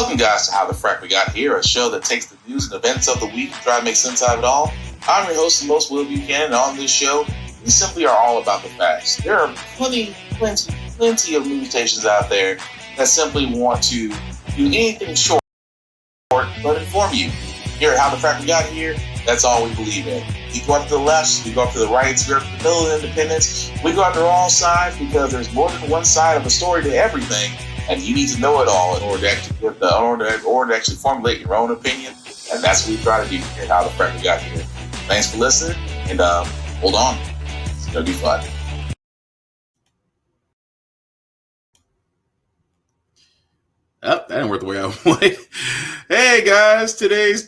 Welcome, guys, to How the Frack We Got Here, a show that takes the news and events of the week to try to make sense out of it all. I'm your host, the most Will Buchanan, and on this show, we simply are all about the facts. There are plenty of news stations out there that simply want to do anything short but inform you. Here at How the Frack We Got Here, that's all we believe in. We go up to the left, we go up to the right, we go up to the middle of independence, we go up to all sides because there's more than one side of a story to everything, and you need to know it all in order to actually formulate your own opinion, and that's what we try to do here at How the Frack We Got Here. Thanks for listening, and hold on, it's gonna be fun. Oh, that didn't work the way I wanted. Hey guys, today's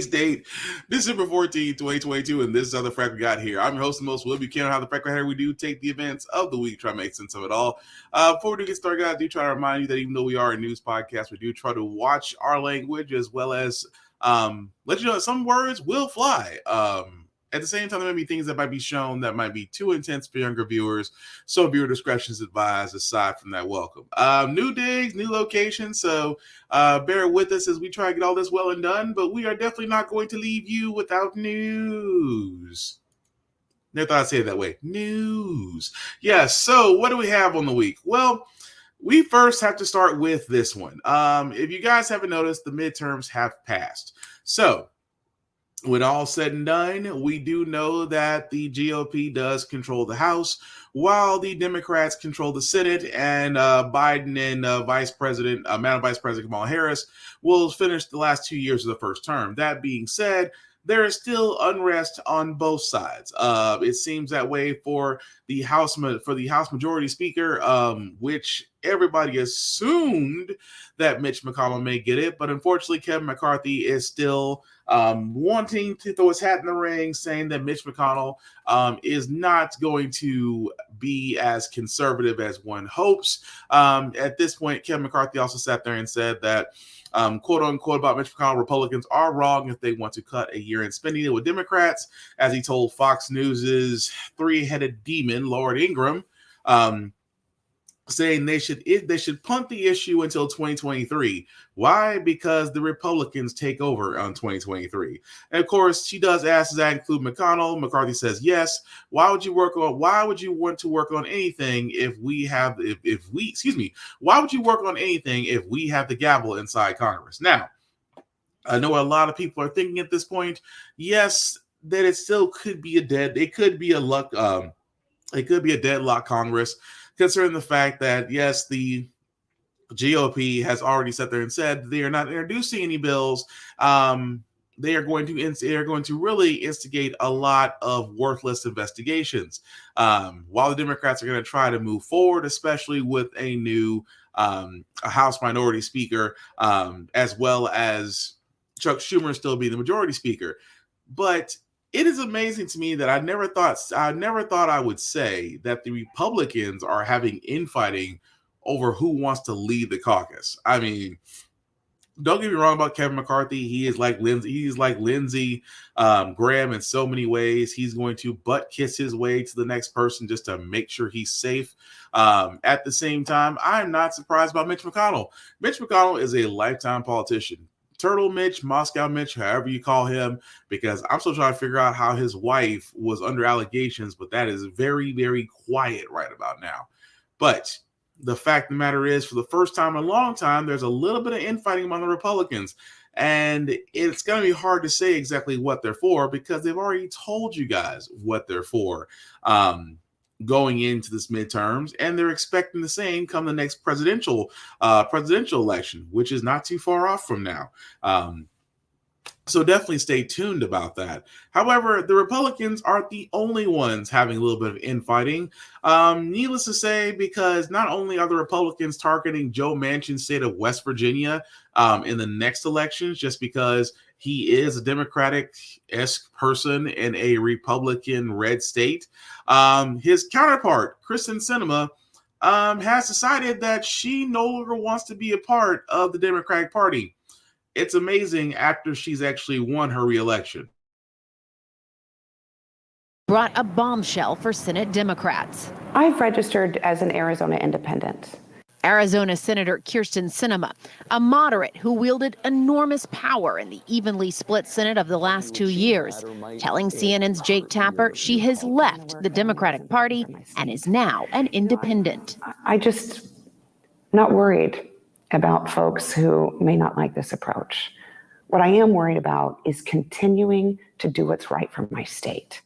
date, December 14th, 2022, and this is How the Frack We Got Here. I'm your host, the most Will Buchanan. How the Frack We Got Here, we do take the events of the week, try to make sense of it all. Before we do get started, guys, I do try to remind you that even though we are a news podcast, we do try to watch our language as well as let you know that some words will fly. At the same time, there may be things that might be shown that might be too intense for younger viewers, so viewer discretion is advised. Aside from that, welcome. New digs, new locations, so bear with us as we try to get all this well and done, but we are definitely not going to leave you without news. Never thought I'd say it that way. News. Yeah, so what do we have on the week? Well, we first have to start with this one. If you guys haven't noticed, the midterms have passed. So, when all said and done, we do know that the GOP does control the House, while the Democrats control the Senate, and Biden and Madam Vice President Kamala Harris will finish the last 2 years of the first term. That being said, there is still unrest on both sides. It seems that way for the House Majority Speaker, which everybody assumed that Mitch McConnell may get it, but unfortunately, Kevin McCarthy is still wanting to throw his hat in the ring, saying that Mitch McConnell is not going to be as conservative as one hopes. At this point, Kevin McCarthy also sat there and said that, quote unquote, about Mitch McConnell, Republicans are wrong if they want to cut a year-end spending deal with Democrats, as he told Fox News's three-headed demon, Lord Ingram, saying they should punt the issue until 2023. Why? Because the Republicans take over on 2023. And of course, she does ask, does that include McConnell? McCarthy says yes. Why would you want to work on anything why would you work on anything if we have the gavel inside Congress? Now, I know a lot of people are thinking at this point, yes, that it still could be a deadlock Congress, considering the fact that, yes, the GOP has already sat there and said they are not introducing any bills. They are going to really instigate a lot of worthless investigations, while the Democrats are going to try to move forward, especially with a new House Minority Speaker, as well as Chuck Schumer still be the Majority Speaker. But it is amazing to me that I never thought I would say that the Republicans are having infighting over who wants to lead the caucus. I mean, don't get me wrong about Kevin McCarthy. He is like Lindsey Graham in so many ways. He's going to butt kiss his way to the next person just to make sure he's safe. At the same time, I'm not surprised about Mitch McConnell. Mitch McConnell is a lifetime politician. Turtle Mitch, Moscow Mitch, however you call him, because I'm still trying to figure out how his wife was under allegations, but that is very, very quiet right about now. But the fact of the matter is, for the first time in a long time, there's a little bit of infighting among the Republicans, and it's going to be hard to say exactly what they're for because they've already told you guys what they're for going into this midterms, and they're expecting the same come the next presidential election, which is not too far off from now. So definitely stay tuned about that. However, the Republicans aren't the only ones having a little bit of infighting. Needless to say, because not only are the Republicans targeting Joe Manchin's state of West Virginia in the next elections, just because he is a Democratic-esque person in a Republican red state, his counterpart, Kristen Sinema, has decided that she no longer wants to be a part of the Democratic Party. It's amazing after she's actually won her re-election. Brought a bombshell for Senate Democrats. I've registered as an Arizona independent. Arizona Senator Kyrsten Sinema, a moderate who wielded enormous power in the evenly split Senate of the last 2 years, telling CNN's Jake Tapper she has left the Democratic Party and is now an independent. I just not worried about folks who may not like this approach. What I am worried about is continuing to do what's right for my state.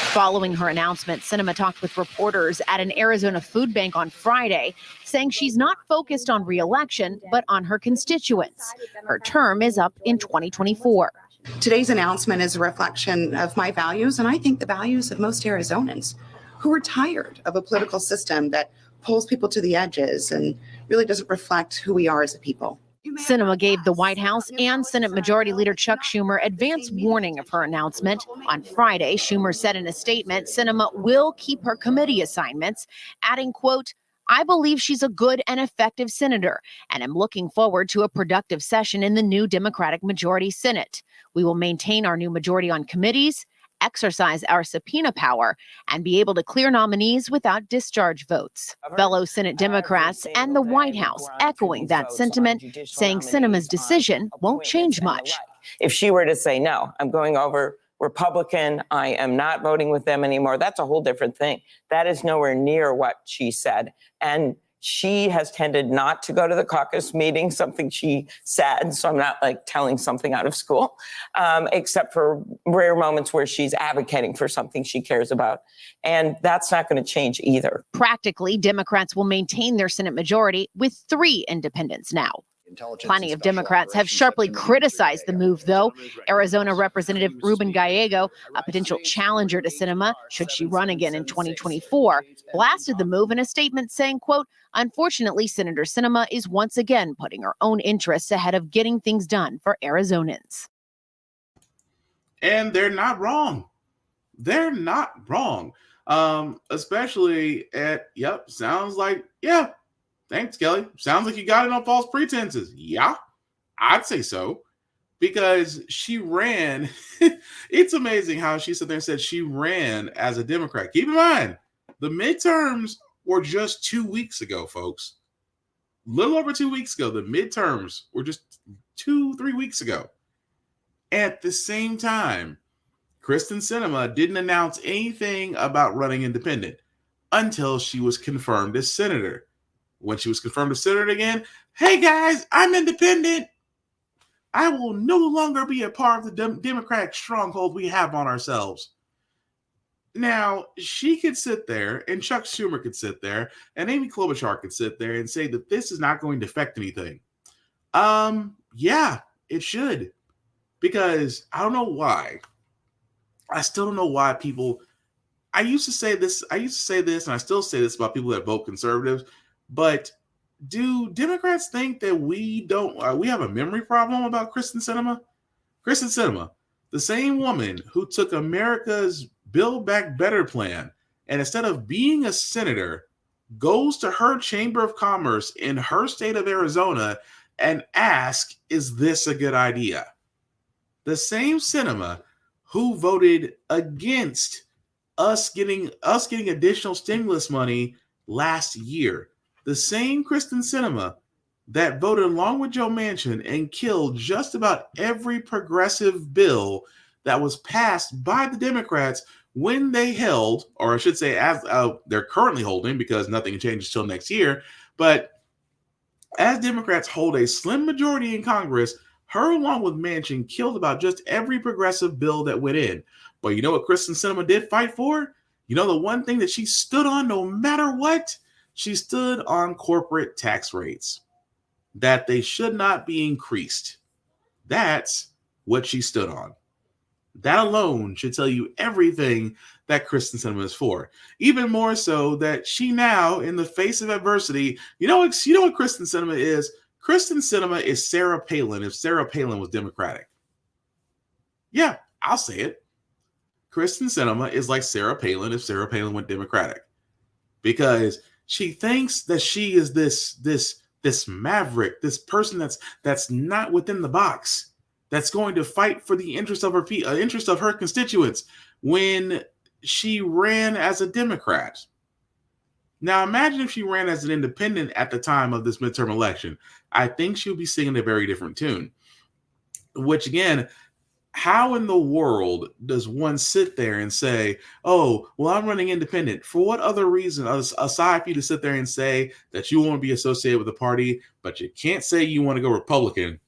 Following her announcement, Sinema talked with reporters at an Arizona food bank on Friday, saying she's not focused on re-election, but on her constituents. Her term is up in 2024. Today's announcement is a reflection of my values, and I think the values of most Arizonans who are tired of a political system that pulls people to the edges and really doesn't reflect who we are as a people. Sinema gave the White House and Senate Majority Leader Chuck Schumer advance warning of her announcement. On Friday, Schumer said in a statement, Sinema will keep her committee assignments, adding, quote, "I believe she's a good and effective senator, and am looking forward to a productive session in the new Democratic majority Senate. We will maintain our new majority on committees, exercise our subpoena power, and be able to clear nominees without discharge votes." Fellow Senate Democrats and the White House echoing that sentiment, saying Sinema's decision won't change much. If she were to say, no, I'm going over Republican, I am not voting with them anymore, that's a whole different thing. That is nowhere near what she said. And she has tended not to go to the caucus meeting, something she said, so I'm not like telling something out of school, except for rare moments where she's advocating for something she cares about. And that's not going to change either. Practically, Democrats will maintain their Senate majority with 3 independents now. Plenty of Democrats have sharply criticized the move, though. Arizona Representative Ruben Gallego, a potential challenger to Sinema, should she run again in 2024, blasted the move in a statement saying, quote, "Unfortunately, Senator Sinema is once again putting her own interests ahead of getting things done for Arizonans." And they're not wrong. They're not wrong. Especially sounds like, yeah. Thanks, Kelly. Sounds like you got it on false pretenses. Yeah, I'd say so. Because she ran. It's amazing how she sat there and said she ran as a Democrat. Keep in mind, the midterms were just 2 weeks ago, folks. A little over 2 weeks ago. The midterms were just 2-3 weeks ago. At the same time, Kyrsten Sinema didn't announce anything about running independent until she was confirmed as senator. When she was confirmed as senator again, hey guys, I'm independent. I will no longer be a part of the Democratic stronghold we have on ourselves. Now, she could sit there, and Chuck Schumer could sit there, and Amy Klobuchar could sit there and say that this is not going to affect anything. Yeah, it should. Because I don't know why. I still don't know why people. I used to say this, and I still say this about people that vote conservatives. But do Democrats think that we have a memory problem about Kyrsten Sinema? Kyrsten Sinema, the same woman who took America's Build Back Better plan, and instead of being a senator, goes to her Chamber of Commerce in her state of Arizona and asks, is this a good idea? The same Sinema who voted against us getting additional stimulus money last year. The same Kyrsten Sinema that voted along with Joe Manchin and killed just about every progressive bill that was passed by the Democrats when they held, or I should say as they're currently holding, because nothing changes till next year, but as Democrats hold a slim majority in Congress, her along with Manchin killed about just every progressive bill that went in. But you know what Kyrsten Sinema did fight for? You know the one thing that she stood on no matter what? She stood on corporate tax rates, that they should not be increased. That's what she stood on. That alone should tell you everything that Kyrsten Sinema is for. Even more so that she now, in the face of adversity, you know what Kyrsten Sinema is? Kyrsten Sinema is Sarah Palin if Sarah Palin was Democratic. Yeah, I'll say it. Kyrsten Sinema is like Sarah Palin if Sarah Palin went Democratic. Because she thinks that she is this maverick, this person that's not within the box, that's going to fight for the interest of her constituents when she ran as a Democrat. Now, imagine if she ran as an independent at the time of this midterm election. I think she'll be singing a very different tune. Which, again, how in the world does one sit there and say, oh, well, I'm running independent? For what other reason, aside for you to sit there and say that you want to be associated with the party, but you can't say you want to go Republican,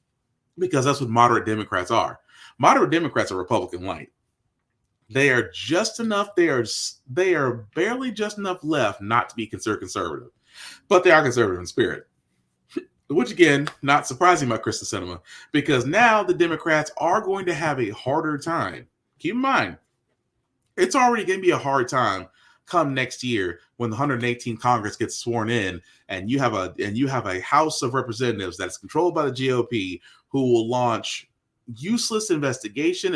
because that's what moderate Democrats are. Moderate Democrats are Republican light. They are just enough, they are barely just enough left not to be considered conservative, but they are conservative in spirit. Which, again, not surprising about Kristen Sinema, because now the Democrats are going to have a harder time. Keep in mind, it's already going to be a hard time come next year when the 118th Congress gets sworn in, and you have a House of Representatives that's controlled by the GOP who will launch useless investigation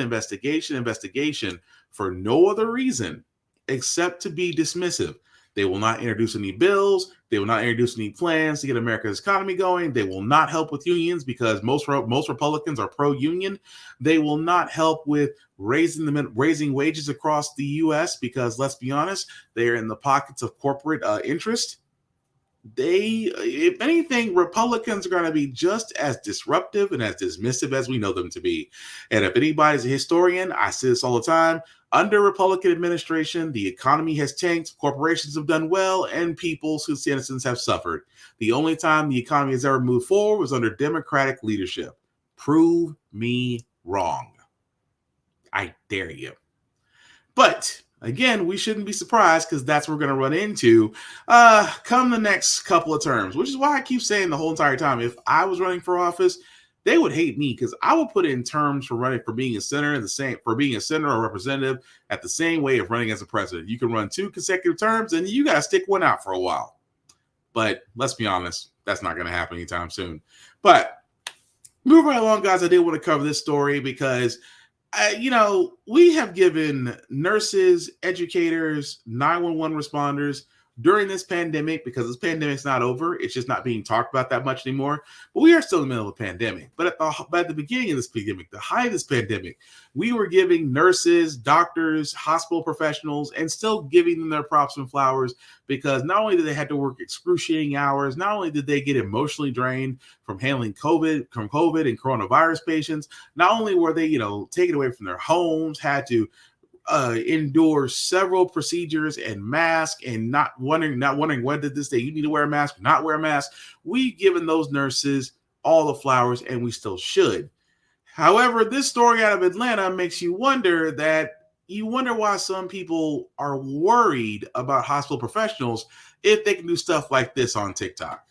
for no other reason except to be dismissive. They will not introduce any bills. They will not introduce any plans to get America's economy going. They will not help with unions because most Republicans are pro-union. They will not help with raising wages across the U.S. because, let's be honest, they are in the pockets of corporate interest. If anything, Republicans are going to be just as disruptive and as dismissive as we know them to be. And if anybody's a historian, I say this all the time, under Republican administration, the economy has tanked, corporations have done well, and people's citizens have suffered. The only time the economy has ever moved forward was under Democratic leadership. Prove me wrong. I dare you. But again, we shouldn't be surprised because that's what we're going to run into come the next couple of terms, which is why I keep saying the whole entire time, if I was running for office, they would hate me because I would put in terms for being a senator or representative at the same way of running as a president. You can run 2 consecutive terms and you got to stick one out for a while. But let's be honest, that's not going to happen anytime soon. But moving right along, guys, I did want to cover this story because we have given nurses, educators, 911 responders during this pandemic, because this pandemic's not over. It's just not being talked about that much anymore. But we are still in the middle of a pandemic. But at the beginning of this pandemic, the height of this pandemic, we were giving nurses, doctors, hospital professionals, and still giving them their props and flowers, because not only did they have to work excruciating hours, not only did they get emotionally drained from handling COVID and coronavirus patients, not only were they, taken away from their homes, had to endure several procedures and masks, and not wondering whether this day you need to wear a mask or not wear a mask. We've given those nurses all the flowers, and we still should. However, this story out of Atlanta makes you wonder why some people are worried about hospital professionals if they can do stuff like this on TikTok.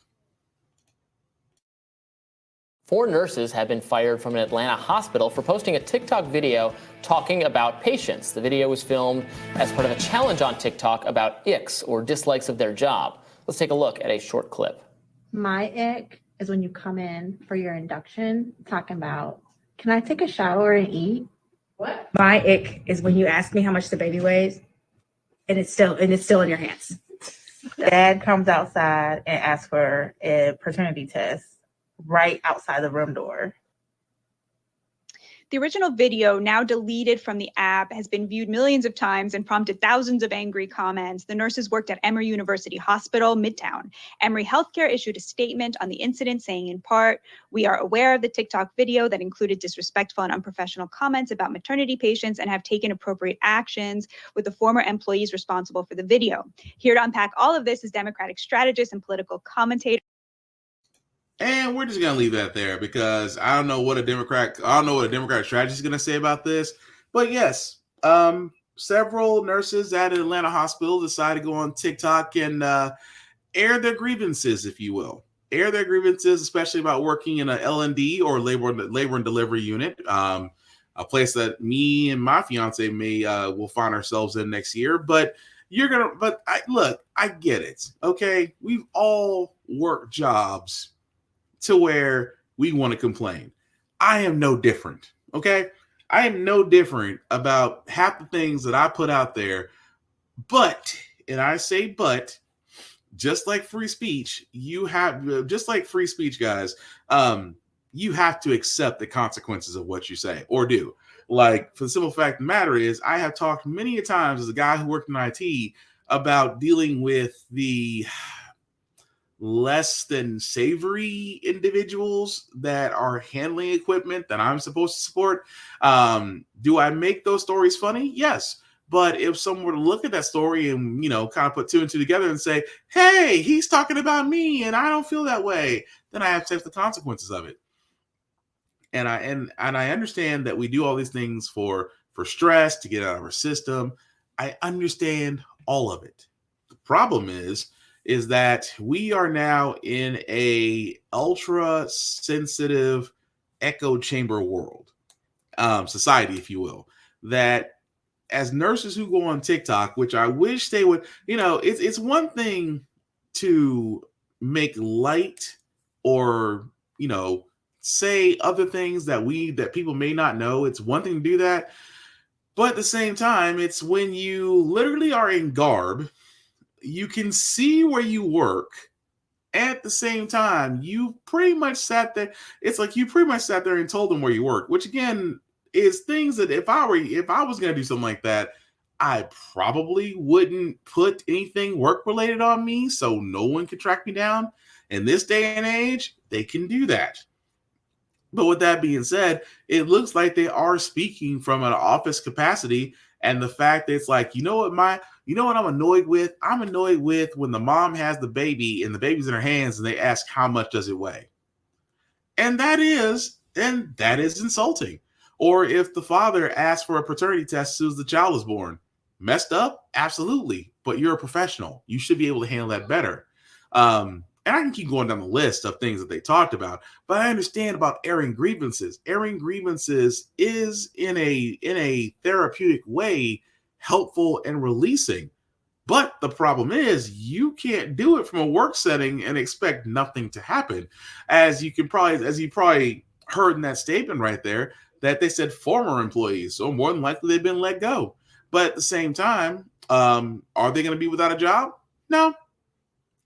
4 nurses have been fired from an Atlanta hospital for posting a TikTok video talking about patients. The video was filmed as part of a challenge on TikTok about icks, or dislikes of their job. Let's take a look at a short clip. My ick is when you come in for your induction talking about, can I take a shower and eat? What? My ick is when you ask me how much the baby weighs and it's still in your hands. Dad comes outside and asks for a paternity test right outside the room door. The original video, now deleted from the app, has been viewed millions of times and prompted thousands of angry comments. The nurses worked at Emory University Hospital, Midtown. Emory Healthcare issued a statement on the incident saying, in part, "We are aware of the TikTok video that included disrespectful and unprofessional comments about maternity patients and have taken appropriate actions with the former employees responsible for the video." Here to unpack all of this is Democratic strategist and political commentator. And we're just going to leave that there because I don't know what a Democratic strategist is going to say about this. But yes, several nurses at an Atlanta hospital decided to go on TikTok and air their grievances, if you will. Air their grievances, especially about working in a L&D or labor and delivery unit, a place that me and my fiance will find ourselves in next year. But I get it. Okay, we've all worked jobs to where we want to complain. I am no different, okay? I am no different about half the things that I put out there, but, and I say but, just like free speech, guys, you have to accept the consequences of what you say or do. Like, for the simple fact of the matter is, I have talked many a times as a guy who worked in IT about dealing with the less than savory individuals that are handling equipment that I'm supposed to support. Do I make those stories funny? Yes. But if someone were to look at that story and, kind of put two and two together and say, hey, he's talking about me and I don't feel that way, then I have to take the consequences of it. And I understand that we do all these things for stress, to get out of our system. I understand all of it. The problem is that we are now in a ultra sensitive echo chamber world, society, if you will, that as nurses who go on TikTok, which I wish they would, it's one thing to make light or, say other things that people may not know. It's one thing to do that. But at the same time, it's when you literally are in garb, you can see where you work. At the same time, you pretty much sat there. It's like you pretty much sat there and told them where you work, which again is things that if I was going to do something like that, I probably wouldn't put anything work related on me so no one could track me down. In this day and age, they can do that. But with that being said, it looks like they are speaking from an office capacity, and the fact that it's like, you know what I'm annoyed with? I'm annoyed with when the mom has the baby and the baby's in her hands and they ask how much does it weigh? And that is insulting. Or if the father asks for a paternity test as soon as the child is born. Messed up? Absolutely. But you're a professional. You should be able to handle that better. And I can keep going down the list of things that they talked about, but I understand about airing grievances. Airing grievances is in a therapeutic way helpful and releasing. But the problem is you can't do it from a work setting and expect nothing to happen. As you probably heard in that statement right there, that they said former employees, so more than likely they've been let go. But at the same time, are they going to be without a job? No.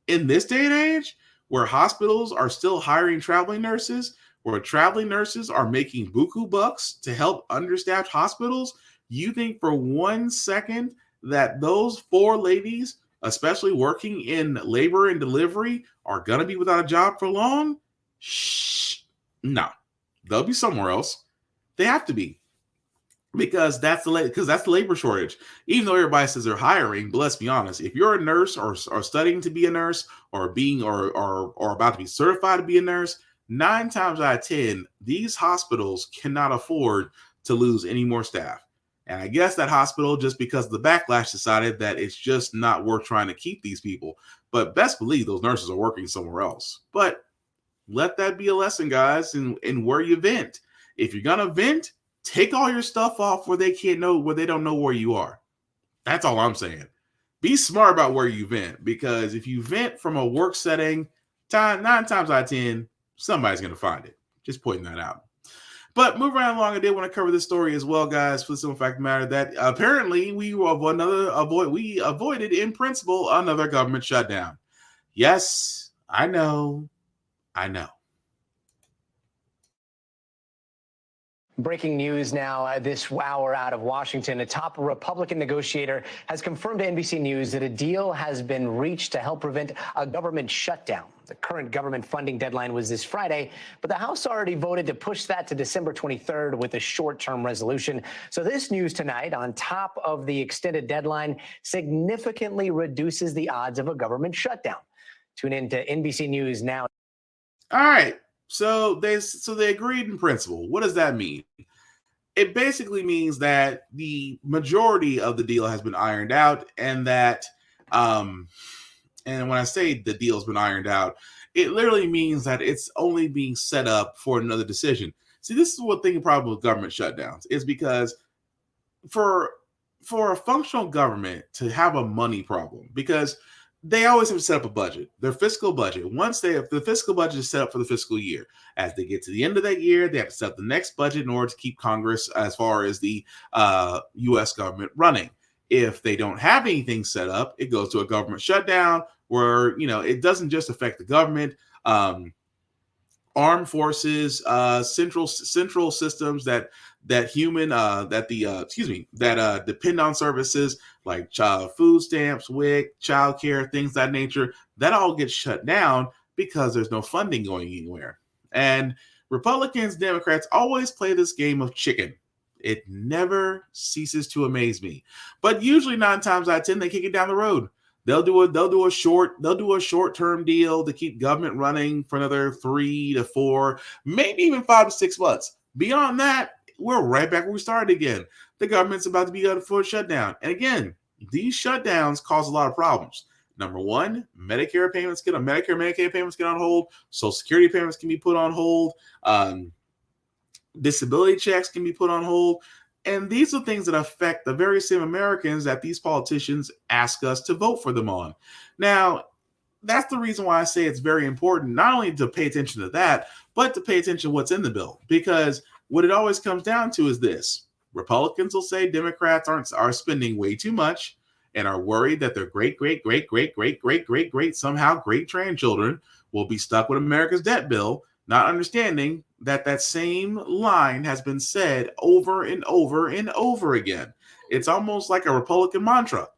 In this day and age, where hospitals are still hiring traveling nurses, where traveling nurses are making buku bucks to help understaffed hospitals, you think for 1 second that those 4 ladies, especially working in labor and delivery, are going to be without a job for long? Shh. No. They'll be somewhere else. They have to be. Because that's the labor shortage. Even though everybody says they're hiring, but let's be honest, if you're a nurse or studying to be a nurse or being or about to be certified to be a nurse, 9 times out of 10, these hospitals cannot afford to lose any more staff. And I guess that hospital, just because of the backlash, decided that it's just not worth trying to keep these people. But best believe those nurses are working somewhere else. But let that be a lesson, guys, in where you vent. If you're gonna vent, take all your stuff off where they don't know where you are. That's all I'm saying. Be smart about where you vent, because if you vent from a work setting, 9 times out of 10, somebody's going to find it. Just pointing that out. But moving right along, I did want to cover this story as well, guys, for the simple fact of the matter that apparently we avoided in principle another government shutdown. Yes, I know. Breaking news now this hour out of Washington. A top Republican negotiator has confirmed to NBC News that a deal has been reached to help prevent a government shutdown. The current government funding deadline was this Friday, but the House already voted to push that to December 23rd with a short-term resolution. So this news tonight, on top of the extended deadline, significantly reduces the odds of a government shutdown. Tune in to NBC News now. All right. So they agreed in principle. What does that mean? It basically means that the majority of the deal has been ironed out, and that, and when I say the deal has been ironed out, it literally means that it's only being set up for another decision. See, this is what the problem with government shutdowns is, because for a functional government to have a money problem, because they always have to set up a budget, their fiscal budget. The fiscal budget is set up for the fiscal year. As they get to the end of that year, they have to set up the next budget in order to keep Congress, as far as the U.S. government, running. If they don't have anything set up, it goes to a government shutdown where, it doesn't just affect the government. Armed forces, central systems that that depend on services like child food stamps, WIC, childcare, things of that nature, that all gets shut down because there's no funding going anywhere. And Republicans, Democrats always play this game of chicken. It never ceases to amaze me. But usually 9 times out of 10, they kick it down the road. They'll do a short-term deal to keep government running for another 3 to 4, maybe even 5 to 6 months. Beyond that, we're right back where we started again. The government's about to be on a full shutdown. And again, these shutdowns cause a lot of problems. Number one, Medicare Medicaid payments get on hold. Social Security payments can be put on hold. Disability checks can be put on hold. And these are things that affect the very same Americans that these politicians ask us to vote for them on. Now, that's the reason why I say it's very important not only to pay attention to that, but to pay attention to what's in the bill. Because what it always comes down to is this. Republicans will say Democrats are spending way too much and are worried that their great somehow great grandchildren will be stuck with America's debt bill, not understanding that same line has been said over and over and over again. It's almost like a Republican mantra.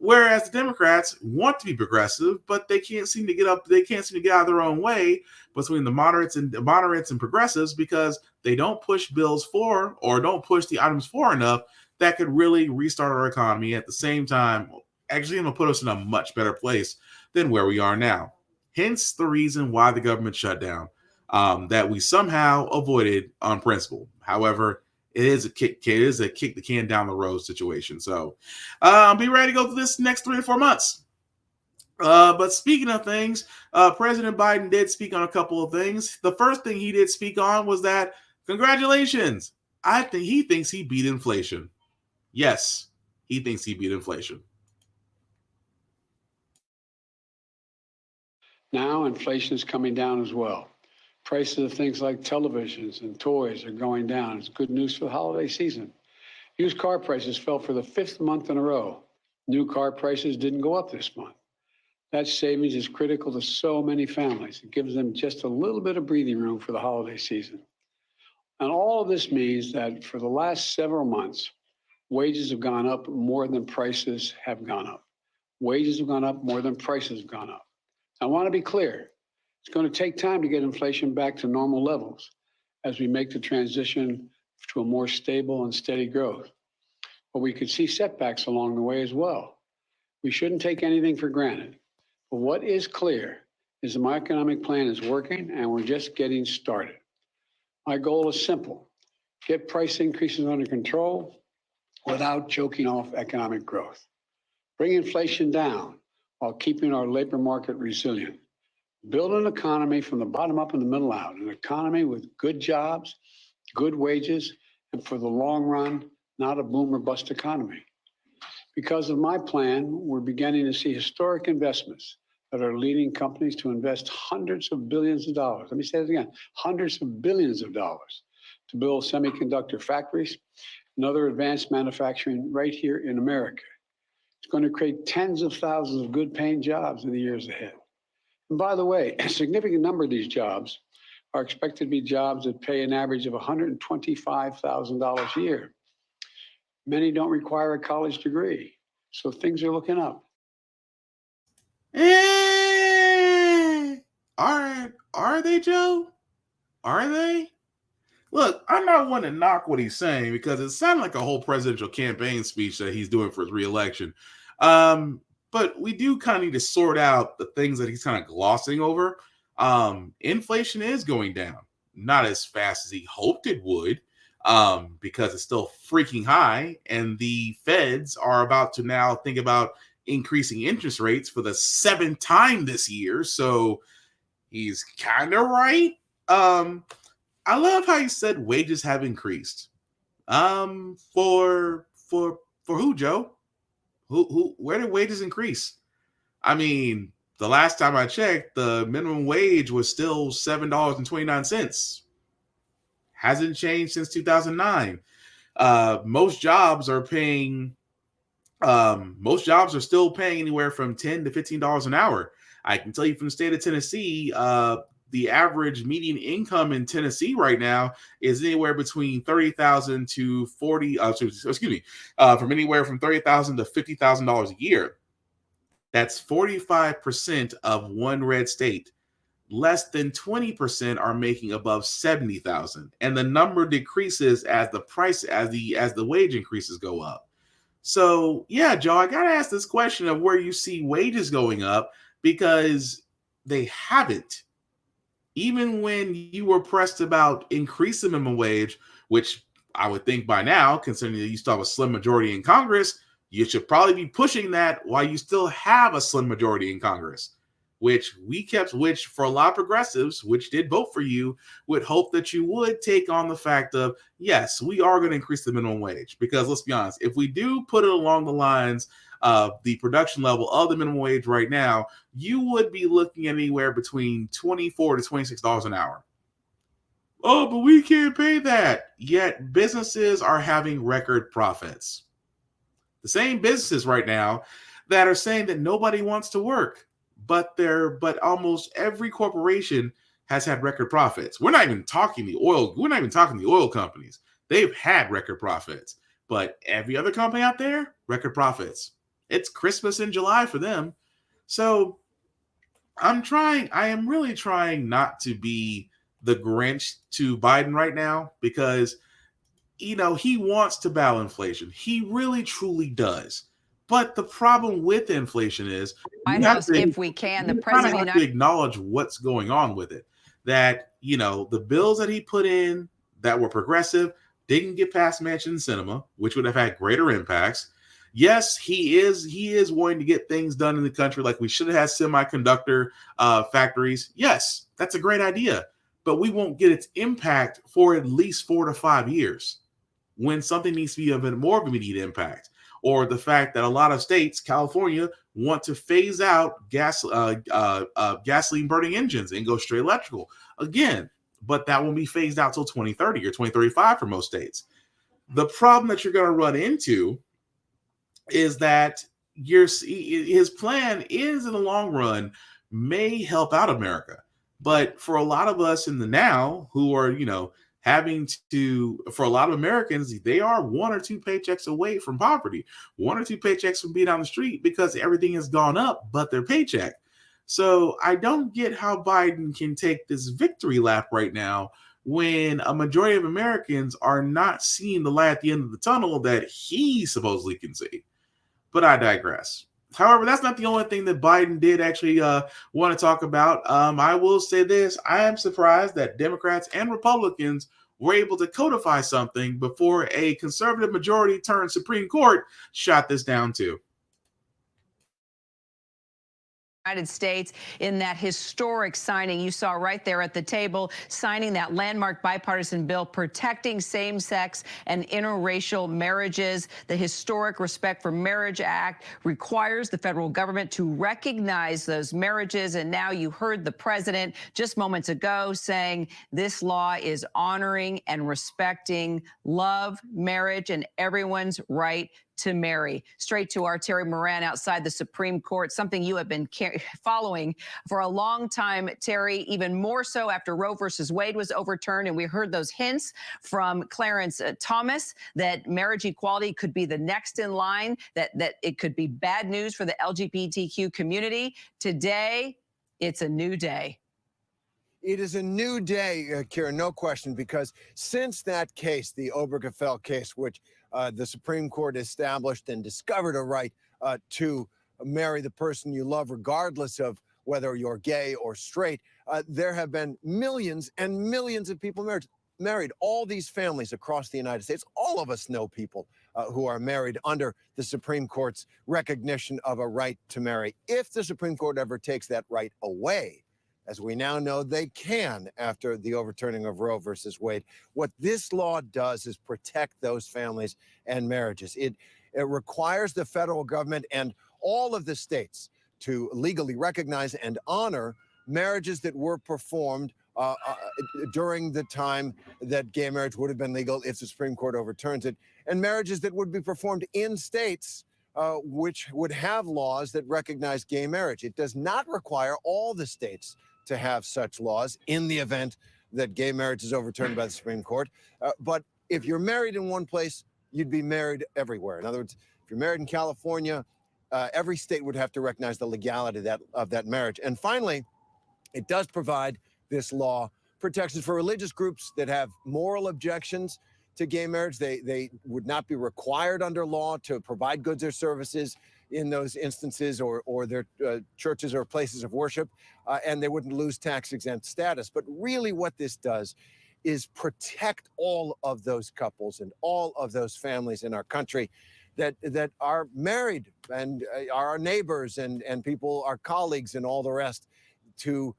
Whereas the Democrats want to be progressive, but they can't seem to get out of their own way between the moderates and progressives, because they don't push bills for, or don't push the items for enough that could really restart our economy at the same time. Actually, going to put us in a much better place than where we are now. Hence the reason why the government shut down, that we somehow avoided on principle. However, it is a kick the can down the road situation. So be ready to go through this next 3 or 4 months. But speaking of things, President Biden did speak on a couple of things. The first thing he did speak on was that, congratulations, I think he thinks he beat inflation. Yes, he thinks he beat inflation. Now inflation is coming down as well. Prices of things like televisions and toys are going down. It's good news for the holiday season. Used car prices fell for the 5th month in a row. New car prices didn't go up this month. That savings is critical to so many families. It gives them just a little bit of breathing room for the holiday season. And all of this means that for the last several months, wages have gone up more than prices have gone up. Wages have gone up more than prices have gone up. I want to be clear. It's going to take time to get inflation back to normal levels as we make the transition to a more stable and steady growth. But we could see setbacks along the way as well. We shouldn't take anything for granted. But what is clear is that my economic plan is working and we're just getting started. My goal is simple: get price increases under control without choking off economic growth. Bring inflation down while keeping our labor market resilient. Build an economy from the bottom up and the middle out, an economy with good jobs, good wages, and for the long run, not a boom or bust economy. Because of my plan, we're beginning to see historic investments that are leading companies to invest hundreds of billions of dollars. Let me say it again, hundreds of billions of dollars to build semiconductor factories and other advanced manufacturing right here in America. It's going to create tens of thousands of good paying jobs in the years ahead. And by the way, a significant number of these jobs are expected to be jobs that pay an average of $125,000 a year. Many don't require a college degree, so things are looking up. Are they, Joe? Are they? Look, I'm not one to knock what he's saying because it sounded like a whole presidential campaign speech that he's doing for his reelection. But we do kind of need to sort out the things that he's kind of glossing over. Inflation is going down, not as fast as he hoped it would, because it's still freaking high. And the feds are about to now think about increasing interest rates for the 7th time this year. So he's kind of right. I love how you said wages have increased. For who, Joe? Where did wages increase? I mean, the last time I checked, the minimum wage was still $7.29. Hasn't changed since 2009. Most jobs are still paying anywhere from $10 to $15 an hour. I can tell you from the state of Tennessee, the average median income in Tennessee right now is anywhere between $30,000 to from anywhere from $30,000 to $50,000 a year. That's 45% of one red state. Less than 20% are making above 70,000, and the number decreases as the wage increases go up. So yeah, Joe, I gotta ask this question of where you see wages going up, because they haven't. Even when you were pressed about increasing the minimum wage, which I would think by now, considering that you still have a slim majority in Congress, you should probably be pushing that while you still have a slim majority in Congress, which for a lot of progressives, which did vote for you, would hope that you would take on the fact of, yes, we are going to increase the minimum wage. Because let's be honest, if we do put it along the lines of the production level of the minimum wage right now, you would be looking at anywhere between $24 to $26 an hour. Oh, but we can't pay that. Yet businesses are having record profits. The same businesses right now that are saying that nobody wants to work, but almost every corporation has had record profits. We're not even talking the oil companies. They've had record profits. But every other company out there, record profits. It's Christmas in July for them. So I am really trying not to be the Grinch to Biden right now, because he wants to battle inflation. He really, truly does. But the problem with inflation is if we can, the president have to acknowledge what's going on with it. That, the bills that he put in that were progressive didn't get past Manchin and Sinema, which would have had greater impacts. Yes, he is wanting to get things done in the country, like we should have had semiconductor factories. Yes, that's a great idea, but we won't get its impact for at least 4 to 5 years, when something needs to be of more of an immediate impact. Or the fact that a lot of states, California, want to phase out gasoline burning engines and go straight electrical again, but that won't be phased out till 2030 or 2035 for most states. The problem that you're going to run into is that his plan is, in the long run, may help out America. But for a lot of us in the now who are, for a lot of Americans, they are 1 or 2 paychecks away from poverty, 1 or 2 paychecks from being on the street, because everything has gone up but their paycheck. So I don't get how Biden can take this victory lap right now when a majority of Americans are not seeing the light at the end of the tunnel that he supposedly can see. But I digress. However, that's not the only thing that Biden did actually want to talk about. I will say this. I am surprised that Democrats and Republicans were able to codify something before a conservative majority turned Supreme Court shot this down too. United States in that historic signing you saw right there at the table, signing that landmark bipartisan bill protecting same-sex and interracial marriages. The historic Respect for Marriage Act requires the federal government to recognize those marriages. And now you heard the president just moments ago saying this law is honoring and respecting love, marriage, and everyone's right to marry. Straight to our Terry Moran outside the Supreme Court, something you have been following for a long time, Terry, even more so after Roe versus Wade was overturned. And we heard those hints from Clarence Thomas that marriage equality could be the next in line, that it could be bad news for the LGBTQ community. Today, it's a new day. It is a new day, Kira, no question, because since that case, the Obergefell case, which the Supreme Court established and discovered a right to marry the person you love, regardless of whether you're gay or straight, there have been millions and millions of people married. All these families across the United States, all of us know people who are married under the Supreme Court's recognition of a right to marry. If the Supreme Court ever takes that right away, as we now know they can after the overturning of Roe versus Wade, what this law does is protect those families and marriages. It requires the federal government and all of the states to legally recognize and honor marriages that were performed during the time that gay marriage would have been legal if the Supreme Court overturns it, and marriages that would be performed in states which would have laws that recognize gay marriage. It does not require all the states to have such laws in the event that gay marriage is overturned by the Supreme Court. But if you're married in one place, you'd be married everywhere. In other words, if you're married in California, every state would have to recognize the legality of that marriage. And finally, it does provide, this law, protections for religious groups that have moral objections to gay marriage. They would not be required under law to provide goods or services in those instances, or their churches or places of worship, and they wouldn't lose tax-exempt status. But really what this does is protect all of those couples and all of those families in our country that are married and are our neighbors and people, our colleagues and all the rest, to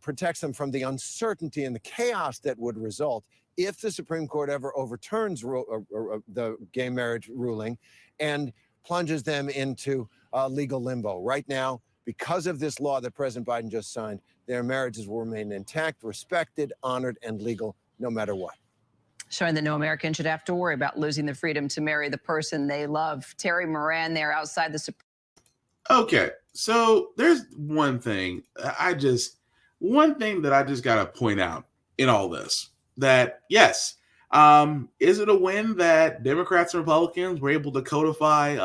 protects them from the uncertainty and the chaos that would result if the Supreme Court ever overturns the gay marriage ruling and plunges them into legal limbo. Right now, because of this law that President Biden just signed, their marriages will remain intact, respected, honored, and legal no matter what. Showing that no American should have to worry about losing the freedom to marry the person they love. Terry Moran there outside the Supreme. Okay, so there's one thing that I just got to point out in all this, that yes, is it a win that Democrats and Republicans were able to codify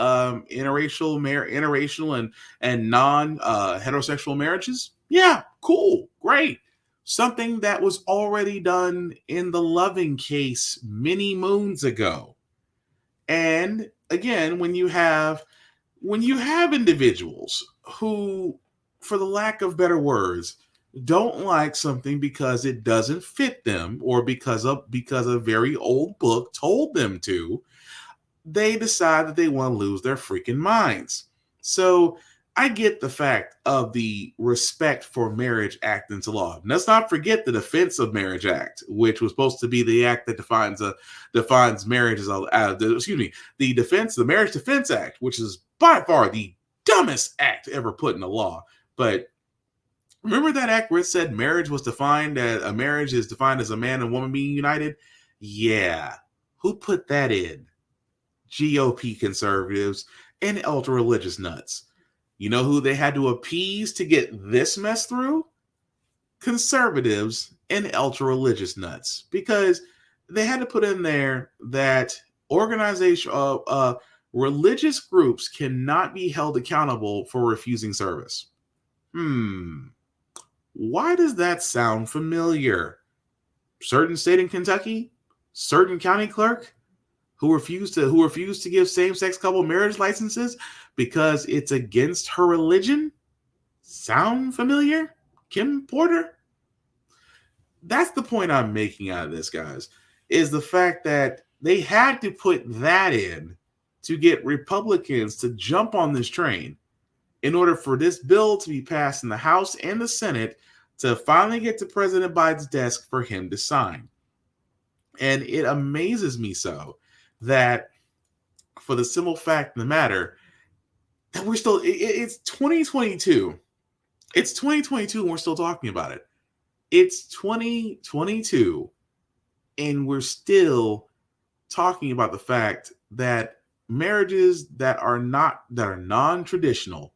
interracial and non-heterosexual marriages? Yeah, cool, great. Something that was already done in the Loving case many moons ago. And again, when you have individuals who, for the lack of better words, don't like something because it doesn't fit them or because a very old book told them to, they decide that they want to lose their freaking minds. So I get the fact of the Respect for Marriage Act into law. Let's not forget the Defense of Marriage Act, which was supposed to be the act that defines marriage as the Marriage Defense Act, which is by far the dumbest act ever put into law. But remember that act where it said marriage is defined as a man and woman being united? Yeah. Who put that in? GOP conservatives and ultra-religious nuts. You know who they had to appease to get this mess through? Conservatives and ultra-religious nuts. Because they had to put in there that religious groups cannot be held accountable for refusing service. Why does that sound familiar? Certain state in Kentucky? Certain county clerk? Who refused to give same-sex couple marriage licenses because it's against her religion? Sound familiar? Kim Porter? That's the point I'm making out of this, guys, is the fact that they had to put that in to get Republicans to jump on this train in order for this bill to be passed in the House and the Senate to finally get to President Biden's desk for him to sign. And it amazes me so that, for the simple fact of the matter, that we're still, it's 2022. It's 2022 and we're still talking about it. It's 2022 and we're still talking about the fact that marriages that are non-traditional.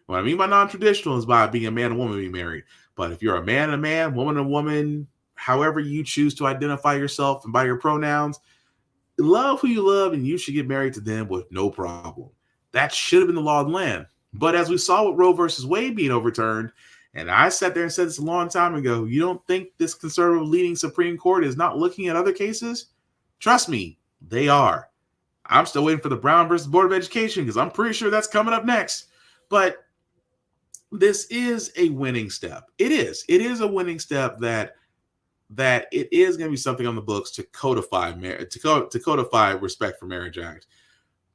What I mean by non-traditional is by being a man and woman being married. But if you're a man and a man, woman and woman, however you choose to identify yourself and by your pronouns, love who you love and you should get married to them with no problem. That should have been the law of the land. But as we saw with Roe versus Wade being overturned, and I sat there and said this a long time ago, you don't think this conservative leading Supreme Court is not looking at other cases? Trust me, they are. I'm still waiting for the Brown versus Board of Education because I'm pretty sure that's coming up next. But this is a winning step. It is. It is a winning step that it is going to be something on the books to codify to codify Respect for Marriage Act.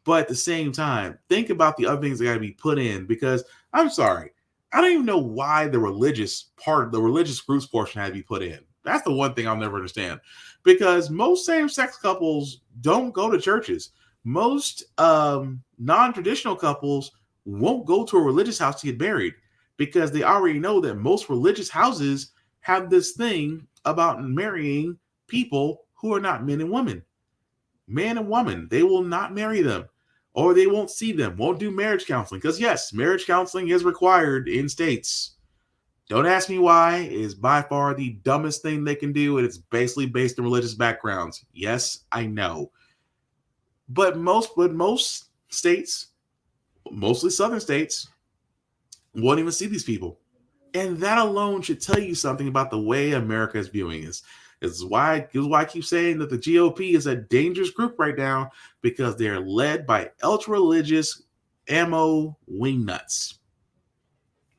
But at the same time, think about the other things that got to be put in, because I'm sorry, I don't even know why the religious groups portion had to be put in. That's the one thing I'll never understand, because most same-sex couples don't go to churches. Most non-traditional couples won't go to a religious house to get married because they already know that most religious houses have this thing about marrying people who are not men and women. Man and woman, they will not marry them, or they won't see them, won't do marriage counseling. Because yes, marriage counseling is required in states. Don't ask me why. It is by far the dumbest thing they can do, and it's basically based on religious backgrounds. Yes, I know. But most states, mostly southern states, won't even see these people. And that alone should tell you something about the way America is viewing us. This is why I keep saying that the GOP is a dangerous group right now, because they're led by ultra-religious ammo wingnuts.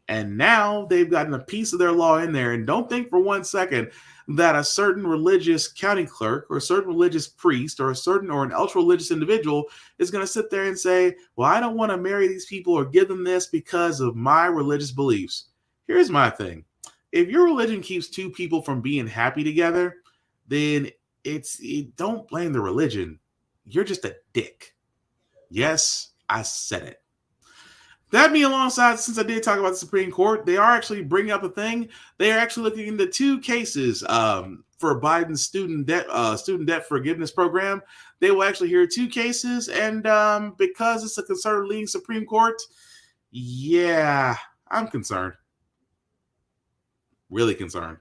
And now they've gotten a piece of their law in there. And don't think for one second that a certain religious county clerk or a certain religious priest or an ultra-religious individual is going to sit there and say, well, I don't want to marry these people or give them this because of my religious beliefs. Here's my thing. If your religion keeps two people from being happy together, then don't blame the religion. You're just a dick. Yes, I said it. That being alongside, since I did talk about the Supreme Court, they are actually bringing up a thing. They are actually looking into two cases for Biden's student debt forgiveness program. They will actually hear two cases, and because it's a conservative-leaning Supreme Court, yeah, I'm concerned. Really concerned.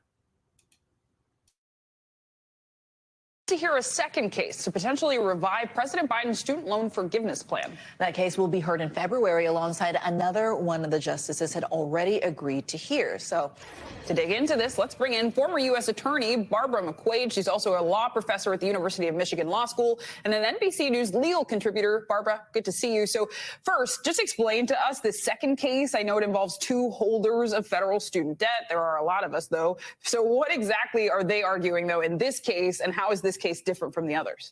To hear a second case to potentially revive President Biden's student loan forgiveness plan. That case will be heard in February alongside another one of the justices had already agreed to hear. So to dig into this, let's bring in former U.S. Attorney Barbara McQuaid. She's also a law professor at the University of Michigan Law School and an NBC News legal contributor. Barbara, good to see you. So first, just explain to us this second case. I know it involves two holders of federal student debt. There are a lot of us, though. So what exactly are they arguing, though, in this case, and how is this case different from the others?